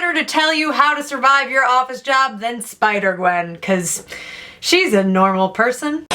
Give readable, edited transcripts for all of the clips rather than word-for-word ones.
better to tell you how to survive your office job than Spider-Gwen, because she's a normal person.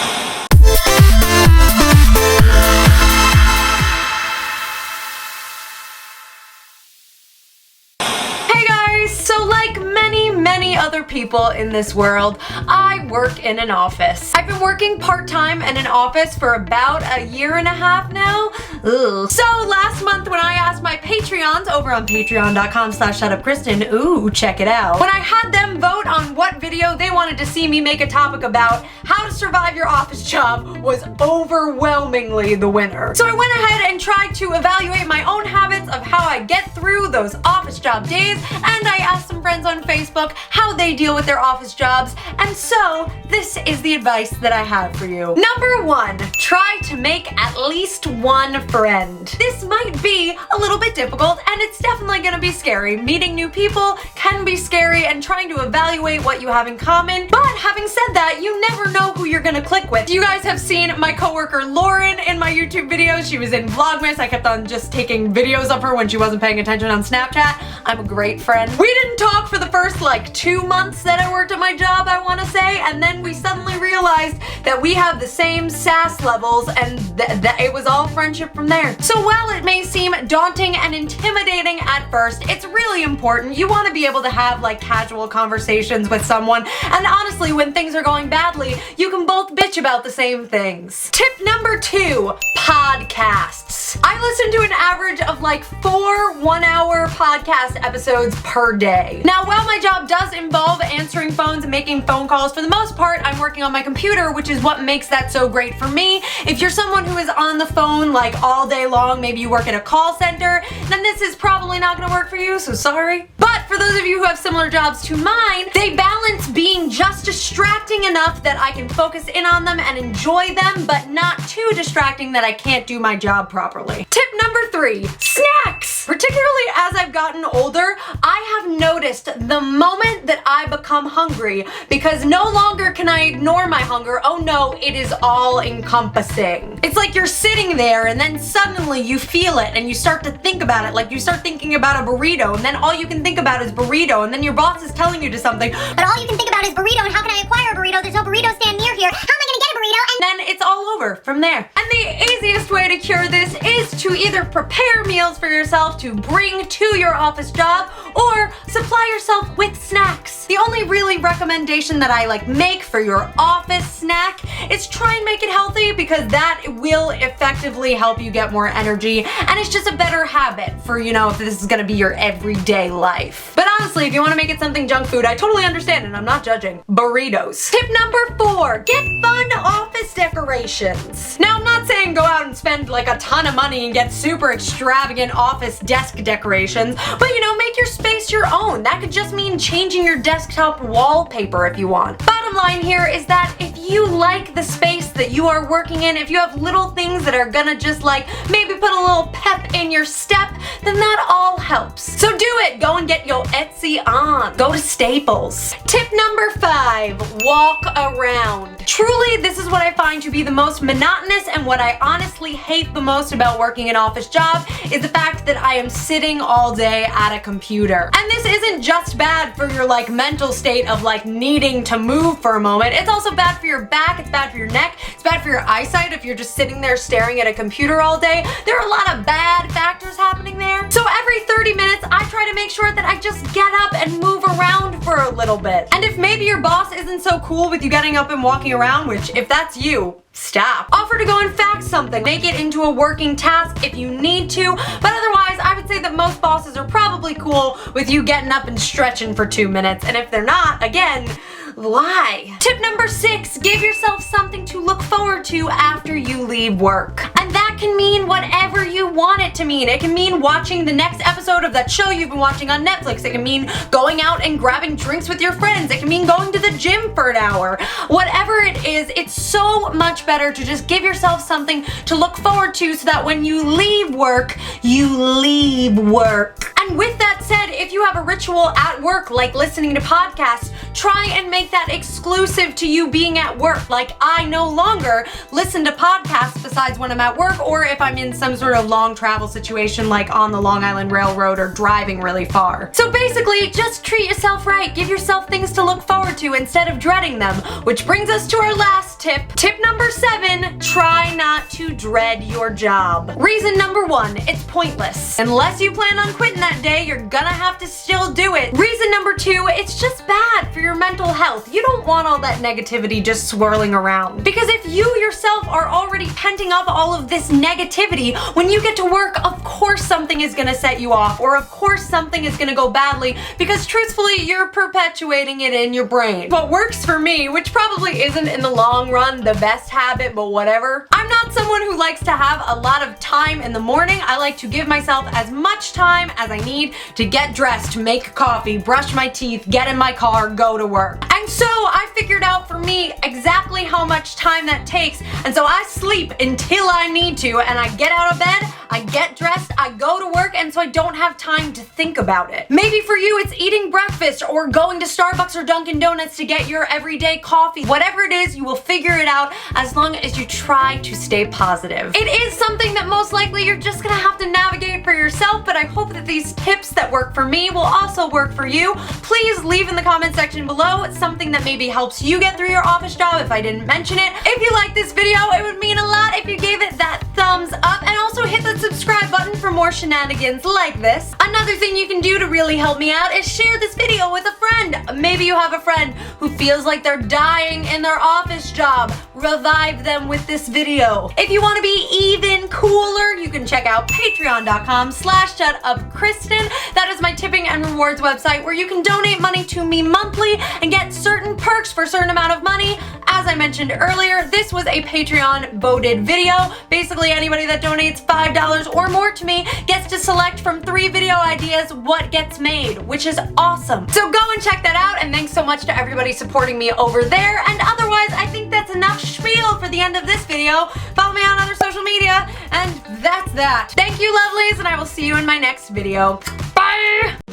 So like many other people in this world, I work in an office. I've been working part-time in an office for about a year and a half now. Ugh. So last month when I asked my Patreons over on patreon.com/shutupkristen, ooh, check it out, when I had them vote on what video they wanted to see me make a topic about, how to survive your office job was overwhelmingly the winner. So I went ahead and tried to evaluate my own habits of how I get through those office job days, and I asked some friends on Facebook how they deal with their office jobs, and so this is the advice that I have for you. Number 1, try to make at least one friend. This might be a little bit difficult, and it's definitely gonna be scary. Meeting new people can be scary, and trying to evaluate what you have in common, but having said that, you never know who you're gonna click with. You guys have seen my coworker Lauren in my YouTube videos. She was in Vlogmas. I kept on just taking videos of her when she wasn't paying attention on Snapchat. I'm a great friend. We didn't talk for the first like 2 months that I worked at my job, I want to say, and then we suddenly realized that we have the same sass levels, and that it was all friendship from there. So while it may seem daunting and intimidating at first, it's really important. You want to be able to have like casual conversations with someone, and honestly, when things are going badly, you can both bitch about the same things. Tip number 2, podcasts. I listen to an average of like 4 one-hour podcast episodes per day. Now, while my job does involve answering phones and making phone calls, for the most part, I'm working on my computer, which is what makes that so great for me. If you're someone who is on the phone like all day long, maybe you work at a call center, then this is probably not gonna work for you, so sorry. But for those of you who have similar jobs to mine, they balance being just distracting enough that I can focus in on them and enjoy them, but not too distracting that I can't do my job properly. Tip number 3, snacks. Particularly as I've gotten older, I have noticed the moment that I become hungry, because no longer can I ignore my hunger. Oh no, it is all encompassing. It's like you're sitting there and then suddenly you feel it and you start to think about it. Like you start thinking about a burrito, and then all you can think about is burrito, and then your boss is telling you to something, but all you can think about is burrito, and how can I acquire a burrito? There's no burrito stand near here. How am I gonna get a burrito? And then it's all over from there. And the easiest way to cure this is to either prepare meals for yourself to bring to your office job, or supply yourself with snacks. The only really recommendation that I make for your office snack is try and make it healthy, because that will effectively help you get more energy, and it's just a better habit for, if this is gonna be your everyday life. But honestly, if you wanna make it something junk food, I totally understand and I'm not judging. Burritos. Tip number 4, get fun office decorations. Now, I'm not saying go out and spend a ton of money and get super extravagant office desk decorations, but make your space your own. That could just mean changing your desktop wallpaper if you want. Bottom line here is that if you like the space that you are working in, if you have little things that are gonna just maybe put a little pep in your step, then that all helps. So do it. Go and get your Etsy on. Go to Staples. Tip number 5, walk around. Truly, this is what I find to be the most monotonous, and what I honestly hate the most about working an office job is the fact that I am sitting all day at a computer. And this isn't just bad for your mental state of needing to move for a moment. It's also bad for your back, it's bad for your neck, it's bad for your eyesight if you're just sitting there staring at a computer all day. There are a lot of bad factors happening there. So every 30 minutes, I try to make sure that I just get up and move around for a little bit. And if maybe your boss isn't so cool with you getting up and walking around, which if that's you, stop. Offer to go and fax something. Make it into a working task if you need to, but otherwise, I would say that most bosses are probably cool with you getting up and stretching for 2 minutes, and if they're not, again, why? Tip number 6, give yourself something to look forward to after you leave work. And that can mean whatever you want it to mean. It can mean watching the next episode of that show you've been watching on Netflix. It can mean going out and grabbing drinks with your friends. It can mean going to the gym for an hour. Whatever it is, it's so much better to just give yourself something to look forward to, so that when you leave work, you leave work. And with that said, if you have a ritual at work like listening to podcasts, try and make that exclusive to you being at work. Like, I no longer listen to podcasts besides when I'm at work or if I'm in some sort of long travel situation like on the Long Island Railroad or driving really far. So basically, just treat yourself right. Give yourself things to look forward to instead of dreading them. Which brings us to our last tip. Tip number 7, try not to dread your job. Reason number 1, it's pointless. Unless you plan on quitting that day, you're gonna have to still do it. Reason number 2, it's just bad for your mental health. You don't want all that negativity just swirling around. Because if you yourself are already penting up all of this negativity, when you get to work, of course something is gonna set you off, or of course something is gonna go badly, because truthfully, you're perpetuating it in your brain. What works for me, which probably isn't in the long run the best habit, but whatever. I'm not someone who likes to have a lot of time in the morning. I like to give myself as much time as I need to get dressed, make coffee, brush my teeth, get in my car, go to work. And so I figured out for me exactly how much time that takes, and so I sleep until I need to, and I get out of bed, I get dressed, I go to work, and so I don't have time to think about it. Maybe for you it's eating breakfast or going to Starbucks or Dunkin' Donuts to get your everyday coffee. Whatever it is, you will figure it out as long as you try to stay positive. It is something that most likely you're just gonna have to navigate for yourself, but I hope that these tips that work for me will also work for you. Please leave in the comment section below something that maybe helps you get through your office job if I didn't mention it. If you like this video, it would mean a lot if you gave it that thumbs up, and also hit the subscribe button for more shenanigans like this. Another thing you can do to really help me out is share this video with a friend. Maybe you have a friend who feels like they're dying in their office job. Revive them with this video. If you want to be even cooler, you can check out patreon.com/shutupkristen. That is my tipping and rewards website where you can donate money to me monthly and get certain perks for a certain amount of money. As I mentioned earlier, this was a Patreon voted video. Basically, anybody that donates $5 or more to me gets to select from 3 video ideas what gets made, which is awesome. So go and check that out, and thanks so much to everybody supporting me over there. And otherwise, I think that's enough spiel for the end of this video. Follow me on other social media, and that's that. Thank you, lovelies, and I will see you in my next video. Bye!